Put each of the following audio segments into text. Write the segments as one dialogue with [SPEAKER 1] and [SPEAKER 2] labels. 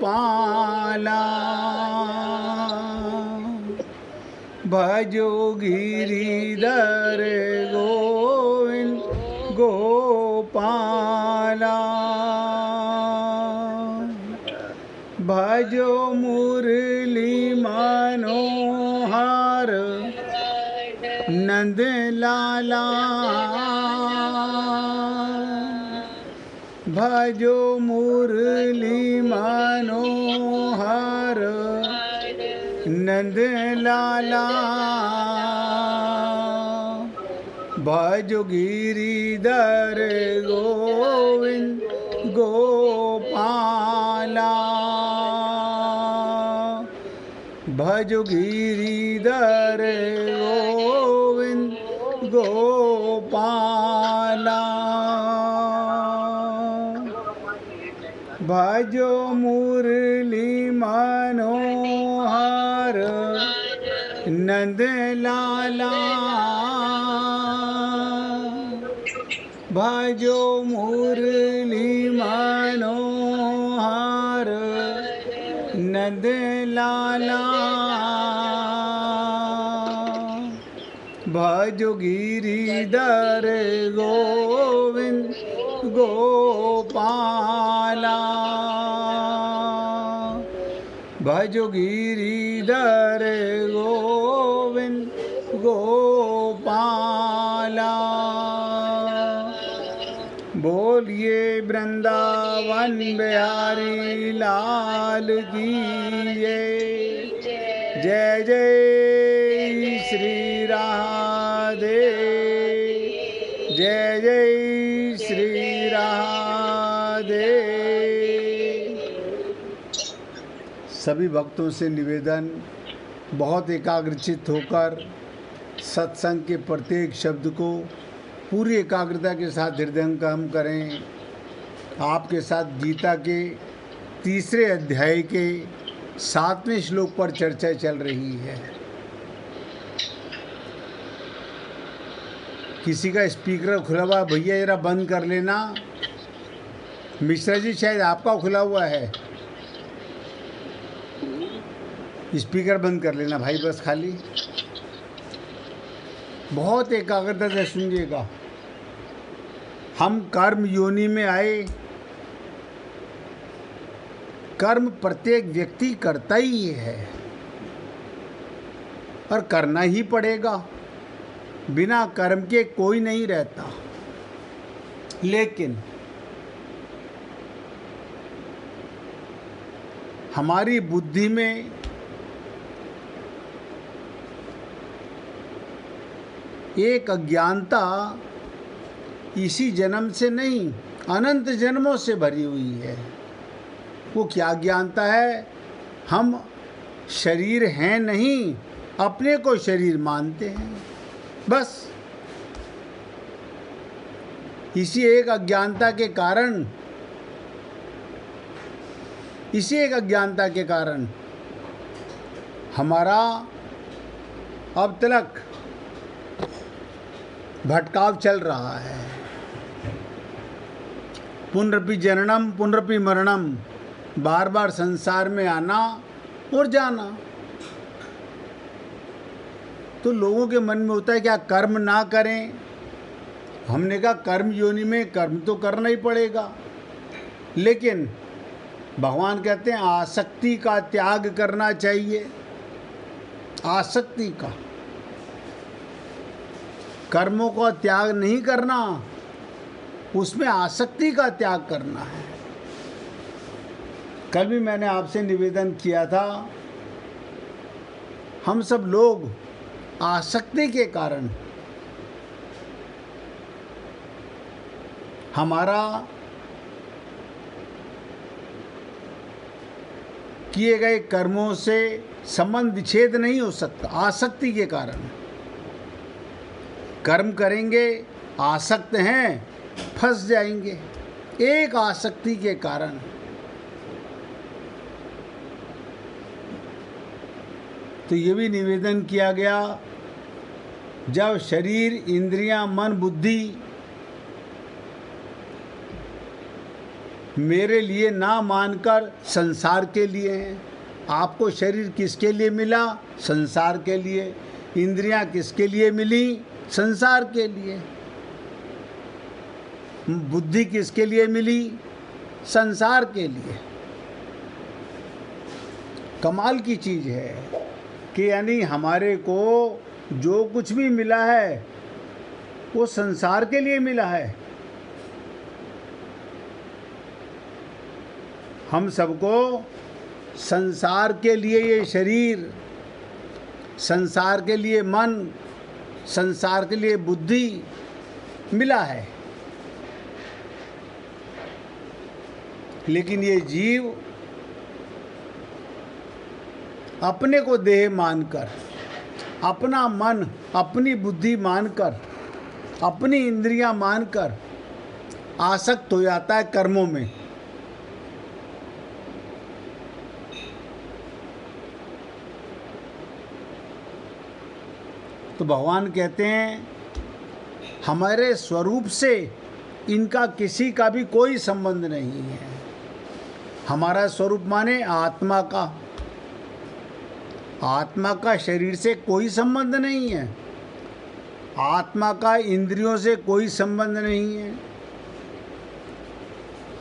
[SPEAKER 1] पाला भजो गिरिधर गोविंद गोपाला भजो मुरली मनोहर नंद लाला भजो मुरली मनोहर नंद लाला भजो गिरिधर गोविंद गोपाला भजो गिरिधर गोविंद गोपाला भजो मुरली मनोहर नंद लाला भजो मुरली मनोहर नंद लाला भजो गिरिधर गोविंद गोपाला भजो गिरिधर गोविंद गोपाला बोलिए वृंदावन बिहारी लाल की जय जय श्री राधे जय जय श्री राधे। सभी भक्तों से निवेदन, बहुत एकाग्रचित होकर सत्संग के प्रत्येक शब्द को पूरी एकाग्रता के साथ हृदयंगम करें। आपके साथ गीता के 3 अध्याय के 7वें श्लोक पर चर्चा चल रही है। किसी का स्पीकर खुला हुआ, भैया जरा बंद कर लेना। मिश्रा जी शायद आपका खुला हुआ है, स्पीकर बंद कर लेना भाई, बस खाली। बहुत एकाग्रता से सुनिएगा। हम कर्म योनि में आए, कर्म प्रत्येक व्यक्ति करता ही है और करना ही पड़ेगा। बिना कर्म के कोई नहीं रहता। लेकिन हमारी बुद्धि में एक अज्ञानता इसी जन्म से नहीं, अनंत जन्मों से भरी हुई है। वो क्या अज्ञानता है? हम शरीर हैं नहीं, अपने को शरीर मानते हैं, बस। इसी एक अज्ञानता के कारण हमारा अब तक भटकाव चल रहा है। पुनरपि जननम पुनरपि मरणम, बार बार संसार में आना और जाना। तो लोगों के मन में होता है क्या कर्म ना करें? हमने कहा कर्म योनि में कर्म तो करना ही पड़ेगा, लेकिन भगवान कहते हैं आसक्ति का त्याग करना चाहिए। आसक्ति का, कर्मों का त्याग नहीं करना, उसमें आसक्ति का त्याग करना है। कल भी मैंने आपसे निवेदन किया था, हम सब लोग आसक्ति के कारण हमारा किए गए कर्मों से संबंध विच्छेद नहीं हो सकता। आसक्ति के कारण कर्म करेंगे, आसक्त हैं, फंस जाएंगे एक आसक्ति के कारण। तो ये भी निवेदन किया गया, जब शरीर, इंद्रियां, मन, बुद्धि मेरे लिए ना मानकर संसार के लिए हैं। आपको शरीर किसके लिए मिला? संसार के लिए। इंद्रियां किसके लिए मिली? संसार के लिए। बुद्धि किसके लिए मिली? संसार के लिए। कमाल की चीज़ है कि यानी हमारे को जो कुछ भी मिला है वो संसार के लिए मिला है। हम सबको संसार के लिए ये शरीर, संसार के लिए मन, संसार के लिए बुद्धि मिला है। लेकिन ये जीव अपने को देह मानकर, अपना मन, अपनी बुद्धि मानकर, अपनी इंद्रियां मानकर आसक्त हो जाता है कर्मों में। तो भगवान कहते हैं हमारे स्वरूप से इनका किसी का भी कोई संबंध नहीं है। हमारा स्वरूप माने आत्मा का। आत्मा का शरीर से कोई संबंध नहीं है। आत्मा का इंद्रियों से कोई संबंध नहीं है।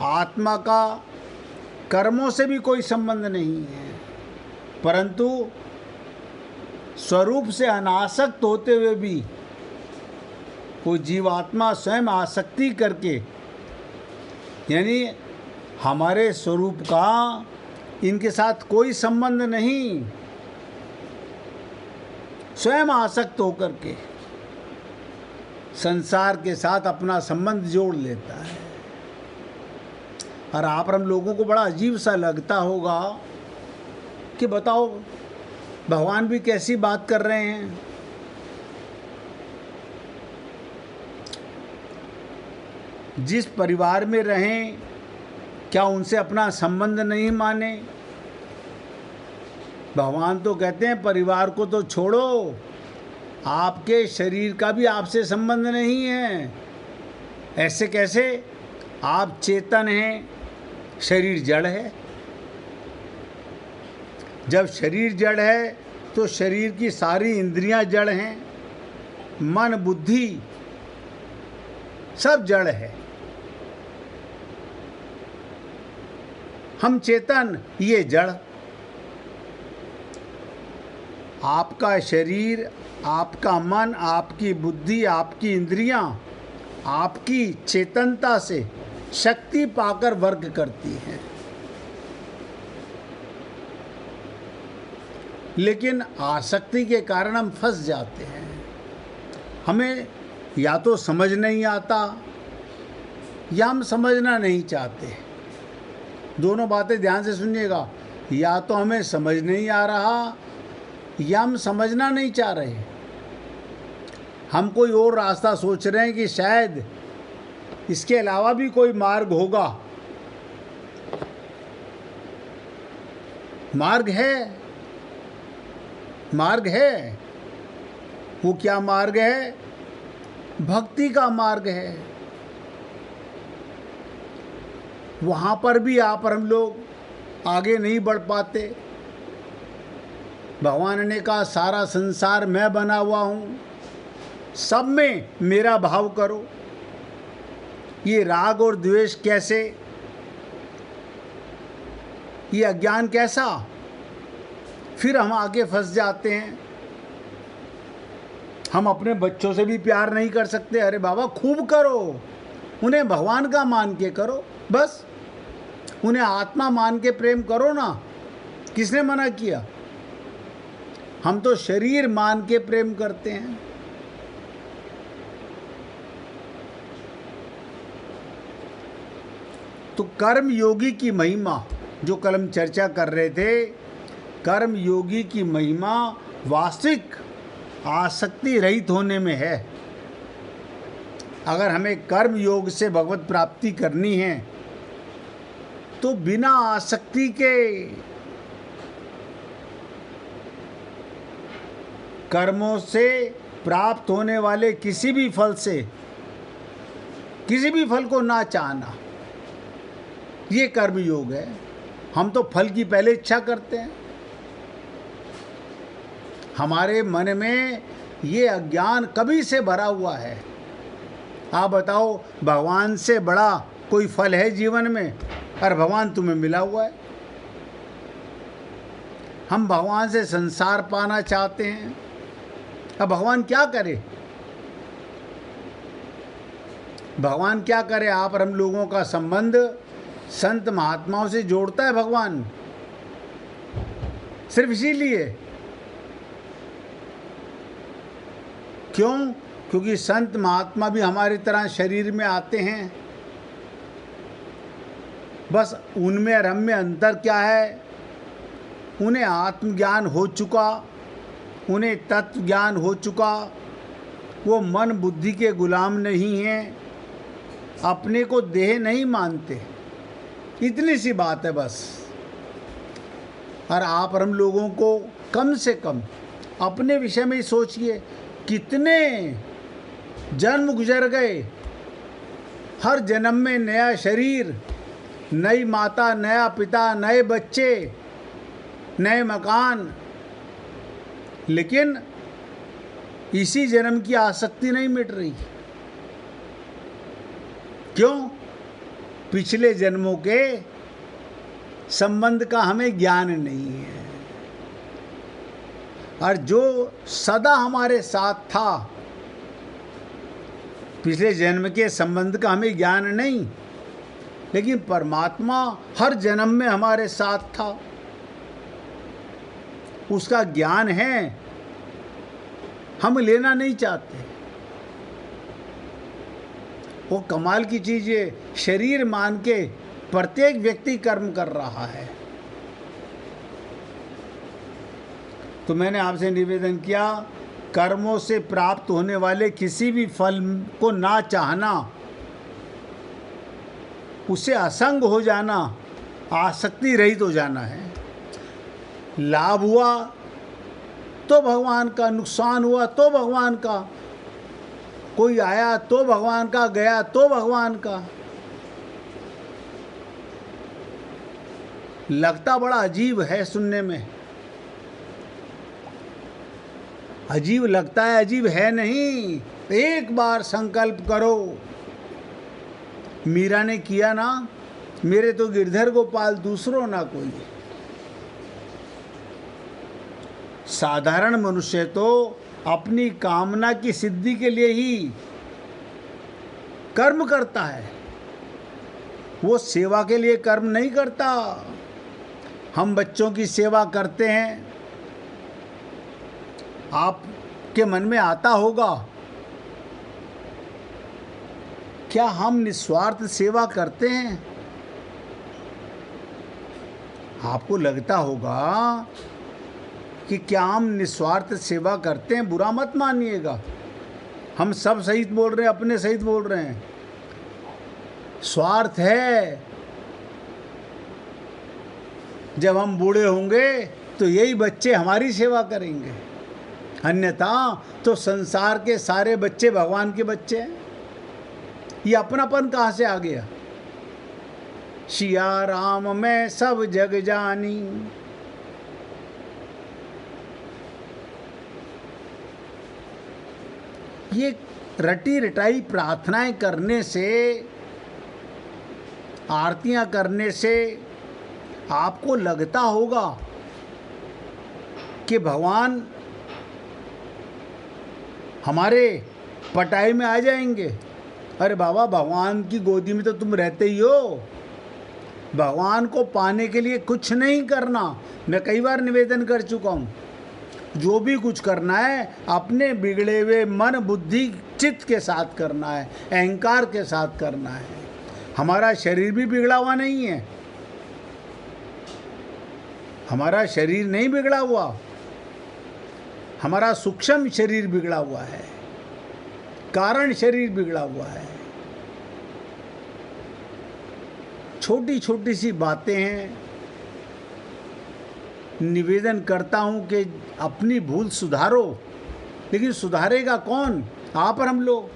[SPEAKER 1] आत्मा का कर्मों से भी कोई संबंध नहीं है। परंतु स्वरूप से अनासक्त होते हुए भी वो जीवात्मा स्वयं आसक्ति करके, यानी हमारे स्वरूप का इनके साथ कोई संबंध नहीं, स्वयं आसक्त होकर के संसार के साथ अपना संबंध जोड़ लेता है। और आप हम लोगों को बड़ा अजीब सा लगता होगा कि बताओ भगवान भी कैसी बात कर रहे हैं। जिस परिवार में रहें, क्या उनसे अपना संबंध नहीं माने? भगवान तो कहते हैं परिवार को तो छोड़ो, आपके शरीर का भी आपसे संबंध नहीं है। ऐसे कैसे? आप चेतन हैं, शरीर जड़ है। जब शरीर जड़ है तो शरीर की सारी इंद्रियां जड़ हैं, मन बुद्धि सब जड़ है। हम चेतन, ये जड़। आपका शरीर, आपका मन, आपकी बुद्धि, आपकी इंद्रियां आपकी चेतनता से शक्ति पाकर वर्क करती हैं। लेकिन आसक्ति के कारण हम फंस जाते हैं। हमें या तो समझ नहीं आता या हम समझना नहीं चाहते। दोनों बातें ध्यान से सुनिएगा। या तो हमें समझ नहीं आ रहा या हम समझना नहीं चाह रहे। हम कोई और रास्ता सोच रहे हैं कि शायद इसके अलावा भी कोई मार्ग होगा। मार्ग है, मार्ग है। वो क्या मार्ग है? भक्ति का मार्ग है। वहाँ पर भी आप और हम लोग आगे नहीं बढ़ पाते। भगवान ने कहा सारा संसार मैं बना हुआ हूँ, सब में मेरा भाव करो। ये राग और द्वेष कैसे? ये अज्ञान कैसा? फिर हम आगे फंस जाते हैं। हम अपने बच्चों से भी प्यार नहीं कर सकते। अरे बाबा खूब करो, उन्हें भगवान का मान के करो, बस उन्हें आत्मा मान के प्रेम करो ना। किसने मना किया? हम तो शरीर मान के प्रेम करते हैं। तो कर्म योगी की महिमा, जो कल हम चर्चा कर रहे थे, कर्म योगी की महिमा वास्तविक आसक्ति रहित होने में है। अगर हमें कर्म योग से भगवत प्राप्ति करनी है तो बिना आसक्ति के कर्मों से प्राप्त होने वाले किसी भी फल से, किसी भी फल को ना चाहना, ये कर्म योग है। हम तो फल की पहले इच्छा करते हैं। हमारे मन में ये अज्ञान कभी से भरा हुआ है। आप बताओ, भगवान से बड़ा कोई फल है जीवन में? और भगवान तुम्हें मिला हुआ है। हम भगवान से संसार पाना चाहते हैं। अब भगवान क्या करे? भगवान क्या करे? आप और हम लोगों का संबंध संत महात्माओं से जोड़ता है भगवान, सिर्फ इसीलिए। क्यों? क्योंकि संत महात्मा भी हमारी तरह शरीर में आते हैं। बस उनमें और हम में अंतर क्या है? उन्हें आत्मज्ञान हो चुका, उन्हें तत्व ज्ञान हो चुका, वो मन बुद्धि के गुलाम नहीं हैं, अपने को देह नहीं मानते। इतनी सी बात है बस। और आप और हम लोगों को कम से कम अपने विषय में सोचिए, कितने जन्म गुजर गए। हर जन्म में नया शरीर, नई माता, नया पिता, नए बच्चे, नए मकान, लेकिन इसी जन्म की आसक्ति नहीं मिट रही। क्यों? पिछले जन्मों के संबंध का हमें ज्ञान नहीं है। और जो सदा हमारे साथ था, पिछले जन्म के संबंध का हमें ज्ञान नहीं, लेकिन परमात्मा हर जन्म में हमारे साथ था, उसका ज्ञान है, हम लेना नहीं चाहते। वो कमाल की चीज़ है, शरीर मान के प्रत्येक व्यक्ति कर्म कर रहा है। तो मैंने आपसे निवेदन किया, कर्मों से प्राप्त होने वाले किसी भी फल को ना चाहना, उसे असंग हो जाना, आसक्ति रहित हो जाना है। लाभ हुआ तो भगवान का, नुकसान हुआ तो भगवान का, कोई आया तो भगवान का, गया तो भगवान का। लगता बड़ा अजीब है सुनने में, अजीब लगता है, अजीब है नहीं। एक बार संकल्प करो, मीरा ने किया ना, मेरे तो गिरधर गोपाल दूसरों ना कोई। साधारण मनुष्य तो अपनी कामना की सिद्धि के लिए ही कर्म करता है, वो सेवा के लिए कर्म नहीं करता। हम बच्चों की सेवा करते हैं, आपके मन में आता होगा, क्या हम निस्वार्थ सेवा करते हैं? आपको लगता होगा कि क्या हम निस्वार्थ सेवा करते हैं? बुरा मत मानिएगा, हम सब सहित बोल रहे हैं, अपने सहित बोल रहे हैं। स्वार्थ है, जब हम बूढ़े होंगे तो यही बच्चे हमारी सेवा करेंगे, अन्यथा तो संसार के सारे बच्चे भगवान के बच्चे हैं। ये अपनापन कहाँ से आ गया? सिया राम मैं सब जग जानी, ये रटी रटाई प्रार्थनाएं करने से, आरतियां करने से आपको लगता होगा कि भगवान हमारे पटाई में आ जाएंगे। अरे बाबा, भगवान की गोदी में तो तुम रहते ही हो। भगवान को पाने के लिए कुछ नहीं करना। मैं कई बार निवेदन कर चुका हूँ, जो भी कुछ करना है अपने बिगड़े हुए मन बुद्धि चित्त के साथ करना है, अहंकार के साथ करना है। हमारा शरीर भी बिगड़ा हुआ नहीं है, हमारा शरीर नहीं बिगड़ा हुआ, हमारा सूक्ष्म शरीर बिगड़ा हुआ है, कारण शरीर बिगड़ा हुआ है। छोटी छोटी सी बातें हैं, निवेदन करता हूं कि अपनी भूल सुधारो, लेकिन सुधारेगा कौन? आप और हम लोग।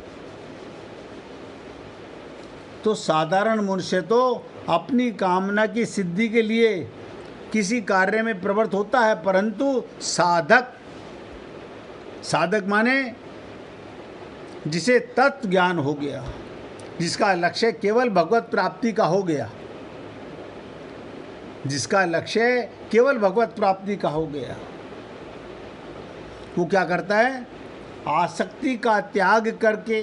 [SPEAKER 1] तो साधारण मनुष्य तो अपनी कामना की सिद्धि के लिए किसी कार्य में प्रवृत्त होता है, परंतु साधक, साधक माने जिसे तत्व ज्ञान हो गया, जिसका लक्ष्य केवल भगवत प्राप्ति का हो गया, जिसका लक्ष्य केवल भगवत प्राप्ति का हो गया, वो क्या करता है? आसक्ति का त्याग करके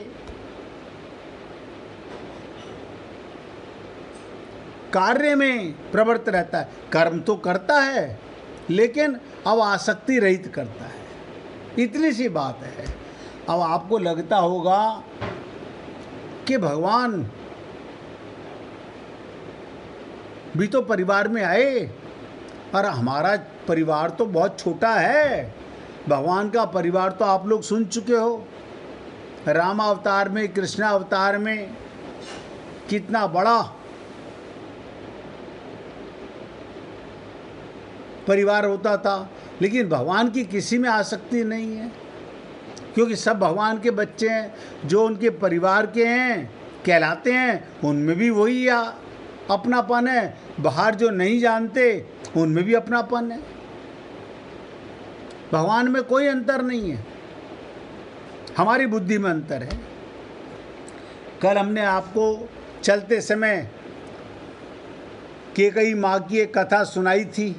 [SPEAKER 1] कार्य में प्रवृत्त रहता है। कर्म तो करता है लेकिन अब आसक्ति रहित करता है। इतनी सी बात है। अब आपको लगता होगा कि भगवान भी तो परिवार में आए, और हमारा परिवार तो बहुत छोटा है। भगवान का परिवार तो आप लोग सुन चुके हो, राम अवतार में, कृष्ण अवतार में कितना बड़ा परिवार होता था, लेकिन भगवान की किसी में आसक्ति नहीं है, क्योंकि सब भगवान के बच्चे हैं। जो उनके परिवार के हैं कहलाते हैं, उनमें भी वही अपनापन है। बाहर जो नहीं जानते उनमें भी अपनापन है। भगवान में कोई अंतर नहीं है, हमारी बुद्धि में अंतर है। कल हमने आपको चलते समय कैकेयी माँ की एक कथा सुनाई थी,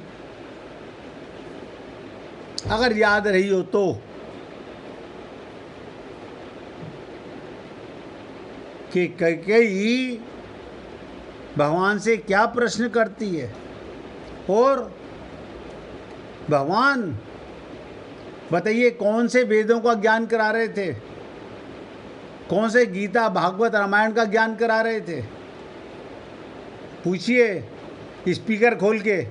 [SPEAKER 1] अगर याद रही हो तो। कि कैकेयी भगवान से क्या प्रश्न करती है, और भगवान बताइए कौन से वेदों का ज्ञान करा रहे थे, कौन से गीता भागवत रामायण का ज्ञान करा रहे थे? पूछिए स्पीकर खोल के।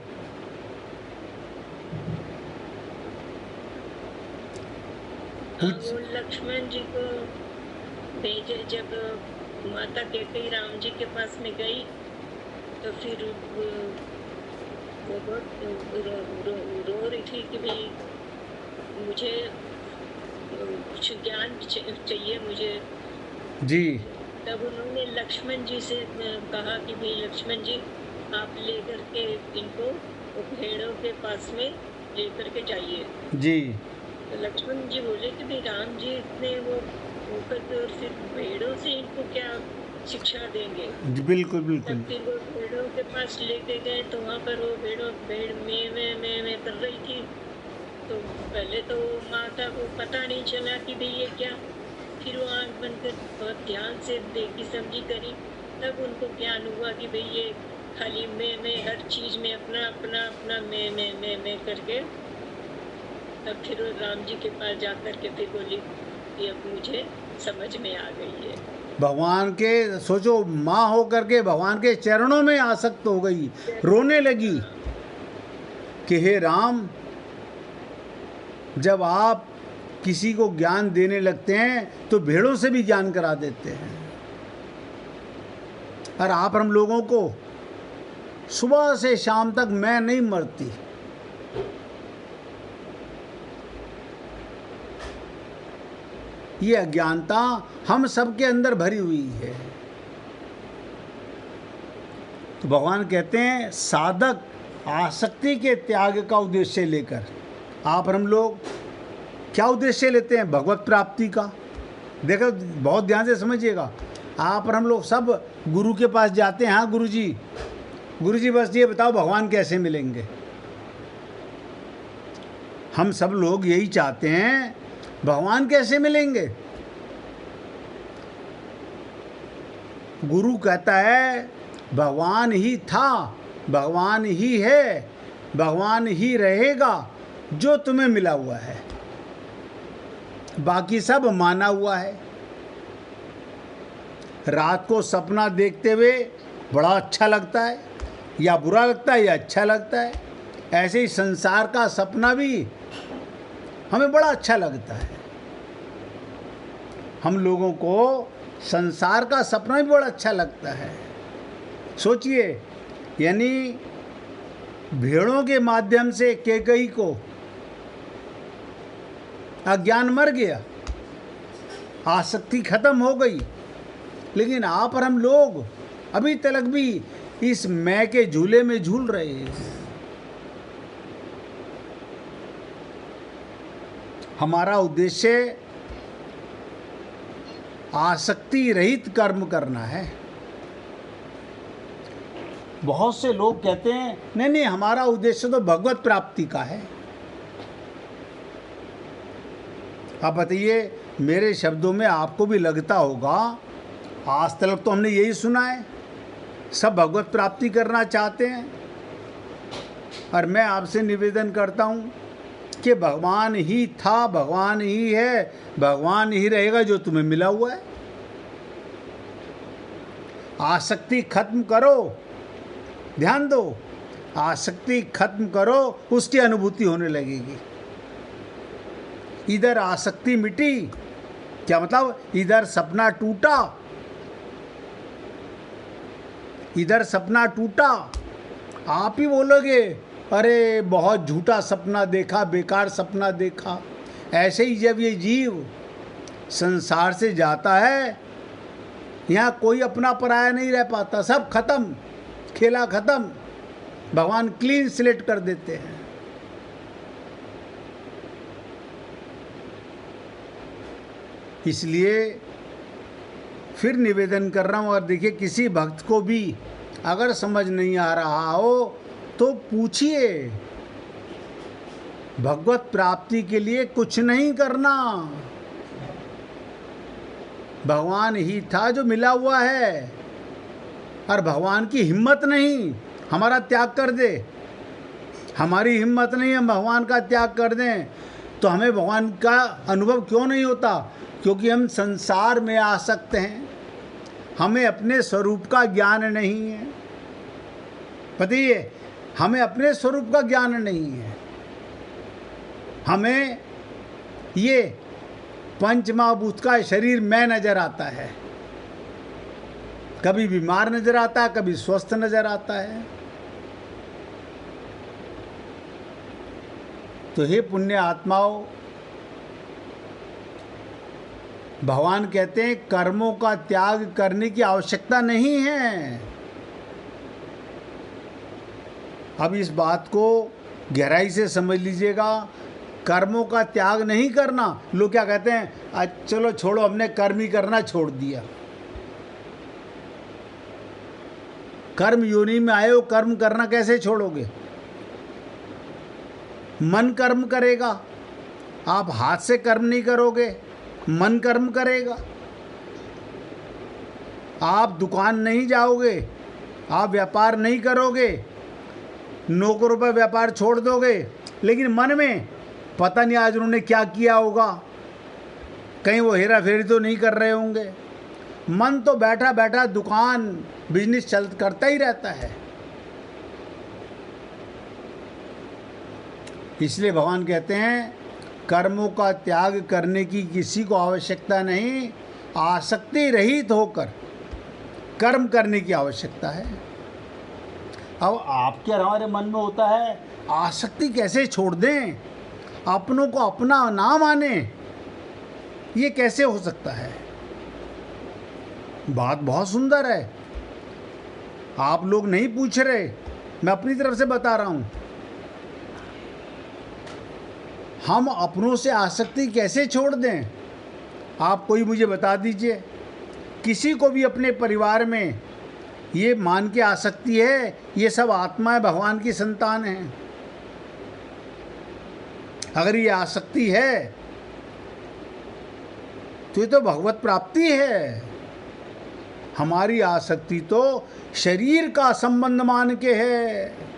[SPEAKER 2] वो लक्ष्मण जी को भेजे, जब माता कैकेयी राम जी के पास में गई तो फिर वो बहुत रो रही थी कि भाई मुझे कुछ ज्ञान चाहिए मुझे
[SPEAKER 1] जी।
[SPEAKER 2] तब उन्होंने लक्ष्मण जी से कहा कि भाई लक्ष्मण जी आप लेकर के इनको भेड़ों के पास में लेकर के जाइए
[SPEAKER 1] जी।
[SPEAKER 2] तो लक्ष्मण जी बोले कि भाई राम जी इतने वो होकर के और फिर भेड़ों से इनको क्या शिक्षा देंगे?
[SPEAKER 1] जी बिल्कुल बिल्कुल।
[SPEAKER 2] तब फिर वो भेड़ों के पास लेके गए तो वहाँ पर वो भेड़ में कर रही थी। तो पहले तो माता को पता नहीं चला कि भाई ये क्या, फिर वो आँख बंद कर बहुत ध्यान से देखी समझी करी, तब उनको ज्ञान हुआ कि भाई ये खाली मैं हर चीज़ में अपना अपना अपना मैं करके। तब फिर वो राम जी के पास जा कर के फिर बोली कि अब मुझे समझ में आ गई है।
[SPEAKER 1] भगवान के सोचो, माँ हो करके भगवान के चरणों में आसक्त हो गई, रोने लगी कि हे राम, जब आप किसी को ज्ञान देने लगते हैं तो भेड़ों से भी ज्ञान करा देते हैं, और आप हम लोगों को सुबह से शाम तक मैं नहीं मरती। ये अज्ञानता हम सबके अंदर भरी हुई है। तो भगवान कहते हैं साधक आसक्ति के त्याग का उद्देश्य लेकर, आप हम लोग क्या उद्देश्य लेते हैं? भगवत प्राप्ति का। देखो बहुत ध्यान से समझिएगा, आप और हम लोग सब गुरु के पास जाते हैं। हाँ गुरु जी बस ये बताओ भगवान कैसे मिलेंगे? हम सब लोग यही चाहते हैं, भगवान कैसे मिलेंगे? गुरु कहता है भगवान ही था, भगवान ही है, भगवान ही रहेगा जो तुम्हें मिला हुआ है, बाकी सब माना हुआ है। रात को सपना देखते हुए बड़ा अच्छा लगता है, या बुरा लगता है या अच्छा लगता है। ऐसे ही संसार का सपना भी हमें बड़ा अच्छा लगता है। हम लोगों को संसार का सपना भी बड़ा अच्छा लगता है। सोचिए, यानी भेड़ों के माध्यम से कैकेयी को अज्ञान मर गया, आसक्ति खत्म हो गई, लेकिन आप और हम लोग अभी तक भी इस मैं के झूले में झूल रहे हैं। हमारा उद्देश्य आसक्ति रहित कर्म करना है। बहुत से लोग कहते हैं नहीं नहीं, हमारा उद्देश्य तो भगवत प्राप्ति का है। आप बताइए, मेरे शब्दों में आपको भी लगता होगा, आज तक तो हमने यही सुना है, सब भगवत प्राप्ति करना चाहते हैं। और मैं आपसे निवेदन करता हूँ कि भगवान ही था, भगवान ही है, भगवान ही रहेगा जो तुम्हें मिला हुआ है। आसक्ति खत्म करो, ध्यान दो, आसक्ति खत्म करो, उसकी अनुभूति होने लगेगी। इधर आसक्ति मिटी, क्या मतलब, इधर सपना टूटा, इधर सपना टूटा, आप ही बोलोगे अरे बहुत झूठा सपना देखा, बेकार सपना देखा। ऐसे ही जब ये जीव संसार से जाता है, यहाँ कोई अपना पराया नहीं रह पाता, सब खत्म, खेला खत्म, भगवान क्लीन स्लेट कर देते हैं। इसलिए फिर निवेदन कर रहा हूँ, और देखिए किसी भक्त को भी अगर समझ नहीं आ रहा हो तो पूछिए। भगवत प्राप्ति के लिए कुछ नहीं करना, भगवान ही था जो मिला हुआ है, और भगवान की हिम्मत नहीं हमारा त्याग कर दे, हमारी हिम्मत नहीं हम भगवान का त्याग कर दें, तो हमें भगवान का अनुभव क्यों नहीं होता? क्योंकि हम संसार में आसक्त हैं, हमें अपने स्वरूप का ज्ञान नहीं है। बताइए, हमें अपने स्वरूप का ज्ञान नहीं है। हमें ये पंचमहाभूत का शरीर मैं नजर आता है, कभी बीमार नजर आता है, कभी स्वस्थ नजर आता है। तो हे पुण्य आत्माओं, भगवान कहते हैं कर्मों का त्याग करने की आवश्यकता नहीं है। अब इस बात को गहराई से समझ लीजिएगा, कर्मों का त्याग नहीं करना। लोग क्या कहते हैं, आज चलो छोड़ो, हमने कर्म ही करना छोड़ दिया। कर्म योनि में आए हो, कर्म करना कैसे छोड़ोगे? मन कर्म करेगा, आप हाथ से कर्म नहीं करोगे, मन कर्म करेगा। आप दुकान नहीं जाओगे, आप व्यापार नहीं करोगे, नौकरों पर व्यापार छोड़ दोगे, लेकिन मन में पता नहीं आज उन्होंने क्या किया होगा, कहीं वो हेरा फेरी तो नहीं कर रहे होंगे। मन तो बैठा बैठा दुकान बिजनेस करता ही रहता है। इसलिए भगवान कहते हैं कर्मों का त्याग करने की किसी को आवश्यकता नहीं, आसक्ति रहित होकर कर्म करने की आवश्यकता है। अब आपके और हमारे मन में होता है आसक्ति कैसे छोड़ दें, अपनों को अपना ना माने, ये कैसे हो सकता है? बात बहुत सुंदर है, आप लोग नहीं पूछ रहे, मैं अपनी तरफ से बता रहा हूं। हम अपनों से आसक्ति कैसे छोड़ दें? आप कोई मुझे बता दीजिए। किसी को भी अपने परिवार में ये मान के आसक्ति है ये सब आत्माएं भगवान की संतान हैं, अगर ये आसक्ति है तो ये तो भगवत प्राप्ति है। हमारी आसक्ति तो शरीर का संबंध मान के है।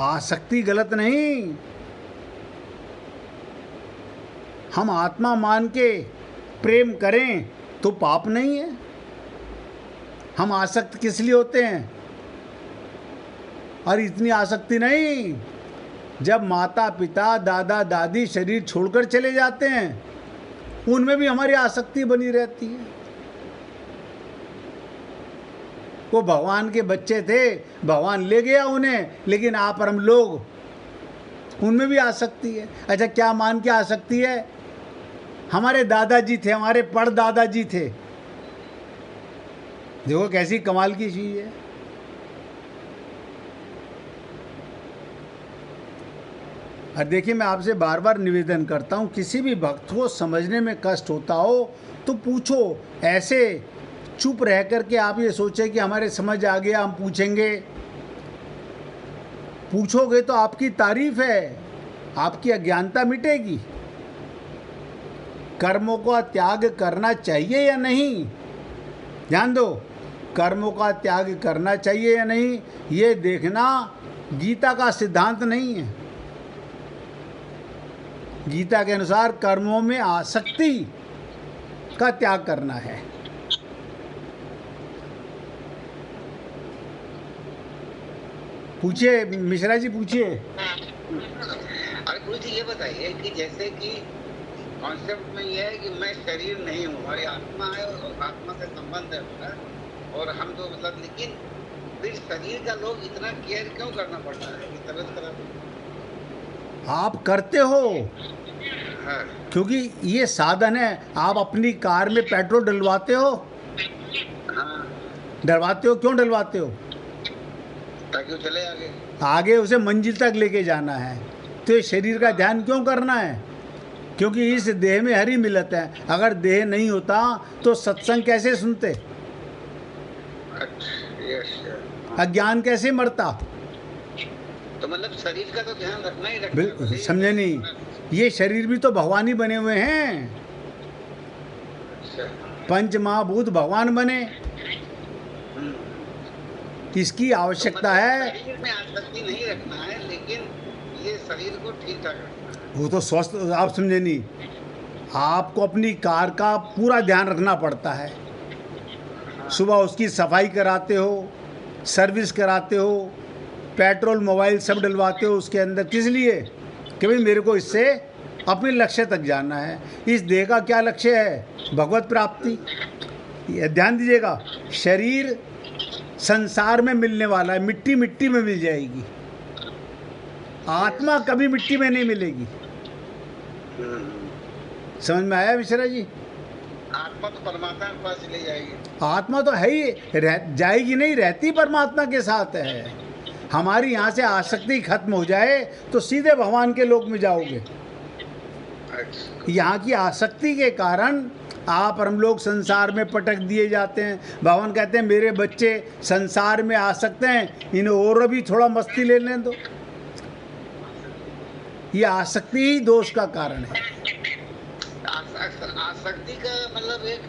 [SPEAKER 1] आसक्ति गलत नहीं, हम आत्मा मान के प्रेम करें तो पाप नहीं है। हम आसक्त किस लिए होते हैं? और इतनी आसक्ति नहीं, जब माता पिता दादा दादी शरीर छोड़कर चले जाते हैं उनमें भी हमारी आसक्ति बनी रहती है। वो भगवान के बच्चे थे, भगवान ले गया उन्हें, लेकिन आप और हम लोग, उनमें भी आसक्ति है। अच्छा, क्या मान के आसक्ति है? हमारे दादाजी थे, हमारे परदादाजी थे, देखो कैसी कमाल की चीज़ है। और देखिए, मैं आपसे बार बार निवेदन करता हूँ, किसी भी भक्त को समझने में कष्ट होता हो तो पूछो। ऐसे चुप रह कर के आप ये सोचें कि हमारे समझ आ गया, हम पूछेंगे। पूछोगे तो आपकी तारीफ है, आपकी अज्ञानता मिटेगी। कर्मों का त्याग करना चाहिए या नहीं, ध्यान दो, कर्मों का त्याग करना चाहिए या नहीं, ये देखना गीता का सिद्धांत नहीं है। गीता के अनुसार कर्मों में आसक्ति का त्याग करना है। पूछिए मिश्रा जी, पूछिए।
[SPEAKER 3] अरे गुरु जी ये बताइए कि जैसे कि कॉन्सेप्ट में ये है कि मैं शरीर नहीं हूँ, हमारी आत्मा है और आत्मा से संबंध है हमारा, और हम तो मतलब, लेकिन फिर शरीर का लोग इतना केयर क्यों करना पड़ता है कि तबीयत खराब?
[SPEAKER 1] आप करते हो
[SPEAKER 3] हाँ।
[SPEAKER 1] क्योंकि ये साधन है। आप अपनी कार में पेट्रोल डलवाते हो,
[SPEAKER 3] हाँ,
[SPEAKER 1] डलवाते हो, क्यों डलवाते हो?
[SPEAKER 3] ताकि वो चले आगे।
[SPEAKER 1] आगे उसे मंजिल तक लेके जाना है। तो ये शरीर का ध्यान क्यों करना है? क्योंकि इस देह में हरी मिलत है। अगर देह नहीं होता तो सत्संग कैसे सुनते, अज्ञान कैसे मरता?
[SPEAKER 3] तो मतलब शरीर का तो ध्यान रखना ही रखना
[SPEAKER 1] बिल्कुल,
[SPEAKER 3] है।
[SPEAKER 1] समझे नहीं? ये शरीर भी तो भगवान ही बने हुए हैं।
[SPEAKER 3] अच्छा।
[SPEAKER 1] पंच महाभूत भगवान बने, इसकी आवश्यकता है।
[SPEAKER 3] शरीर में आसक्ति नहीं रखना है, लेकिन ये शरीर को ठीक ठाक रखना है।
[SPEAKER 1] वो तो स्वस्थ, आप समझे नहीं? आपको अपनी कार का पूरा ध्यान रखना पड़ता है। सुबह उसकी सफाई कराते हो, सर्विस कराते हो, पेट्रोल मोबाइल सब डलवाते हो उसके अंदर। किस लिए? कि भाई मेरे को इससे अपने लक्ष्य तक जाना है। इस देह का क्या लक्ष्य है? भगवत प्राप्ति। ये ध्यान दीजिएगा, शरीर संसार में मिलने वाला है, मिट्टी मिट्टी में मिल जाएगी। आत्मा कभी मिट्टी में नहीं मिलेगी। समझ में आया मिश्रा जी?
[SPEAKER 3] आत्मा तो परमात्मा के पास चली जाएगी।
[SPEAKER 1] आत्मा तो है ही, जाएगी नहीं, रहती परमात्मा के साथ है। हमारी यहाँ से आसक्ति खत्म हो जाए तो सीधे भगवान के लोक में जाओगे।
[SPEAKER 3] अच्छा।
[SPEAKER 1] यहाँ की आसक्ति के कारण आप और हम लोग संसार में पटक दिए जाते हैं। भगवान कहते हैं मेरे बच्चे संसार में आ सकते हैं, इन्हें और भी थोड़ा मस्ती ले लें दो। ये आसक्ति ही दोष का कारण है।
[SPEAKER 3] आसक्ति का मतलब एक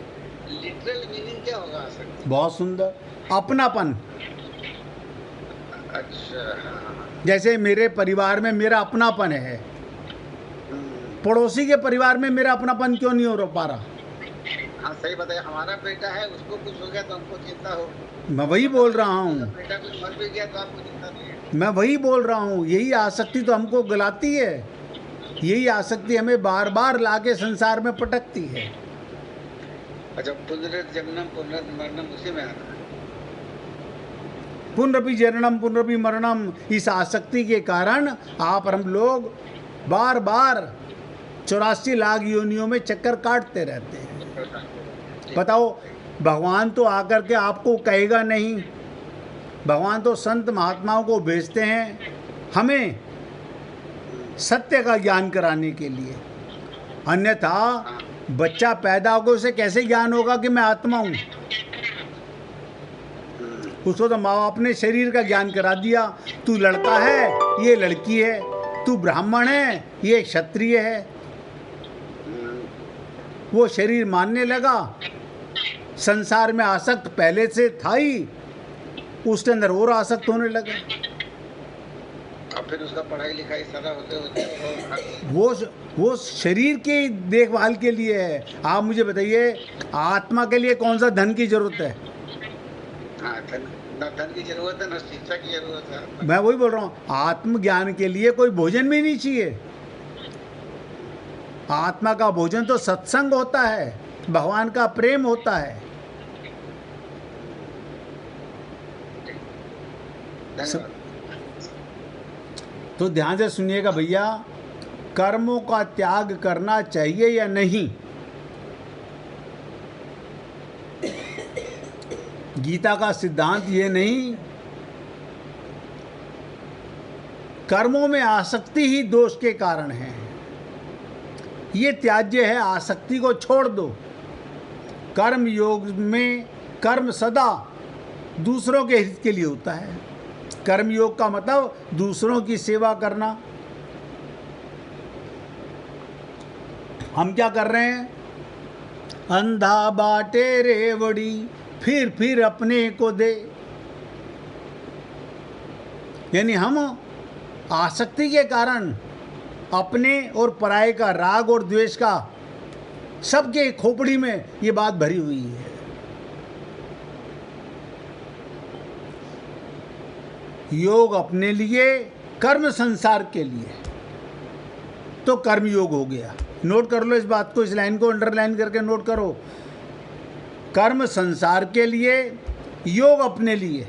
[SPEAKER 3] लिटरल मीनिंग क्या होगा आसक्ति?
[SPEAKER 1] बहुत सुंदर, अपनापन।
[SPEAKER 3] अच्छा। हाँ।
[SPEAKER 1] जैसे मेरे परिवार में मेरा अपनापन है, पड़ोसी के परिवार में मेरा अपनापन क्यों नहीं हो पा रहा?
[SPEAKER 3] हाँ सही बताया। हमारा बेटा है, उसको कुछ हो गया तो हमको चिंता हो।
[SPEAKER 1] मैं वही बोल रहा हूँ,
[SPEAKER 3] बेटा कुछ मर भी गया तो आपको चिंता नहीं है।
[SPEAKER 1] मैं वही बोल रहा हूँ। यही आसक्ति तो हमको गलाती है। यही आसक्ति हमें बार बार लाके संसार में पटकती है।
[SPEAKER 3] अच्छा, पुनर्जन्म पुनर्मरणम उसी में आना है।
[SPEAKER 1] पुनरपि जननम पुनरपि मरणम, इस आसक्ति के कारण आप और हम लोग बार बार 84 लाख योनियों में चक्कर काटते रहते हैं। बताओ, भगवान तो आकर के आपको कहेगा नहीं। भगवान तो संत महात्माओं को भेजते हैं हमें सत्य का ज्ञान कराने के लिए। अन्यथा बच्चा पैदा होगा, उसे कैसे ज्ञान होगा कि मैं आत्मा हूँ? उसको तो माँ बाप ने शरीर का ज्ञान करा दिया। तू लड़का है, ये लड़की है। तू ब्राह्मण है, ये क्षत्रिय है। वो शरीर मानने लगा। संसार में आसक्त पहले से था ही, उसके अंदर और आसक्त होने लगा।
[SPEAKER 3] अब फिर उसका पढ़ाई लिखाई सारा होते होते
[SPEAKER 1] वो शरीर की देखभाल के लिए है। आप मुझे बताइए, आत्मा के लिए कौन सा धन की जरूरत है?
[SPEAKER 3] हाँ, न धन की जरूरत है, न शिक्षा की जरूरत है।
[SPEAKER 1] मैं वही बोल रहा हूँ, आत्मज्ञान के लिए कोई भोजन भी नहीं चाहिए। आत्मा का भोजन तो सत्संग होता है, भगवान का प्रेम होता है। तो ध्यान से सुनिएगा भैया, कर्मों का त्याग करना चाहिए या नहीं? गीता का सिद्धांत ये नहीं, कर्मों में आसक्ति ही दोष के कारण है, ये त्याज्य है, आसक्ति को छोड़ दो। कर्म योग में कर्म सदा दूसरों के हित के लिए होता है। कर्म योग का मतलब दूसरों की सेवा करना। हम क्या कर रहे हैं? अंधा बाटे रेवड़ी फिर अपने को दे। यानी हम आसक्ति के कारण अपने और पराये का, राग और द्वेष का, सबके खोपड़ी में ये बात भरी हुई है। योग अपने लिए, कर्म संसार के लिए, तो कर्म योग हो गया। नोट कर लो इस बात को, इस लाइन को अंडरलाइन करके नोट करो। कर्म संसार के लिए, योग अपने लिए।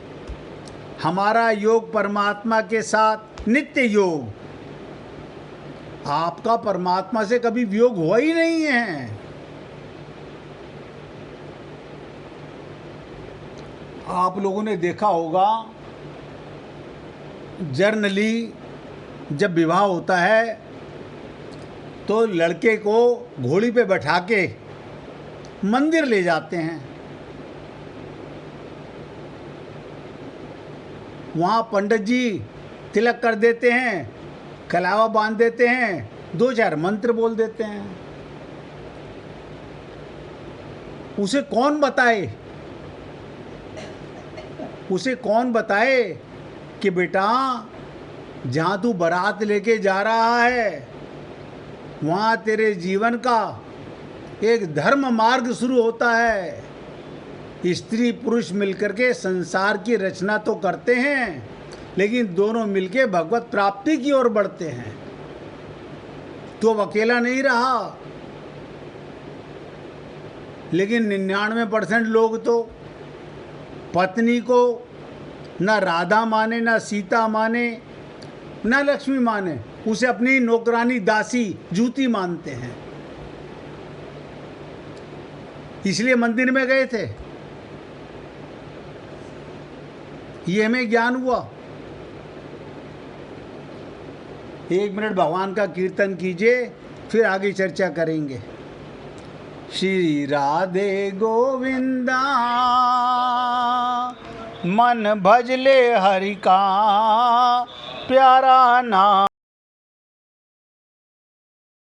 [SPEAKER 1] हमारा योग परमात्मा के साथ नित्य योग। आपका परमात्मा से कभी वियोग हुआ ही नहीं है। आप लोगों ने देखा होगा, जर्नली जब विवाह होता है तो लड़के को घोड़ी पे बैठा के मंदिर ले जाते हैं। वहाँ पंडित जी तिलक कर देते हैं, कलावा बांध देते हैं, 2-4 मंत्र बोल देते हैं। उसे कौन बताए कि बेटा जहाँ तू बारात लेके जा रहा है वहाँ तेरे जीवन का एक धर्म मार्ग शुरू होता है। स्त्री पुरुष मिलकर के संसार की रचना तो करते हैं, लेकिन दोनों मिलके भगवत प्राप्ति की ओर बढ़ते हैं। तो अब अकेला नहीं रहा। लेकिन 99% लोग तो पत्नी को न राधा माने, न सीता माने, न लक्ष्मी माने, उसे अपनी नौकरानी, दासी, जूती मानते हैं। इसलिए मंदिर में गए थे। ये हमें ज्ञान हुआ। 1 मिनट भगवान का कीर्तन कीजिए, फिर आगे चर्चा करेंगे। श्री राधे गोविंदा मन भजले हरि का प्यारा नाम।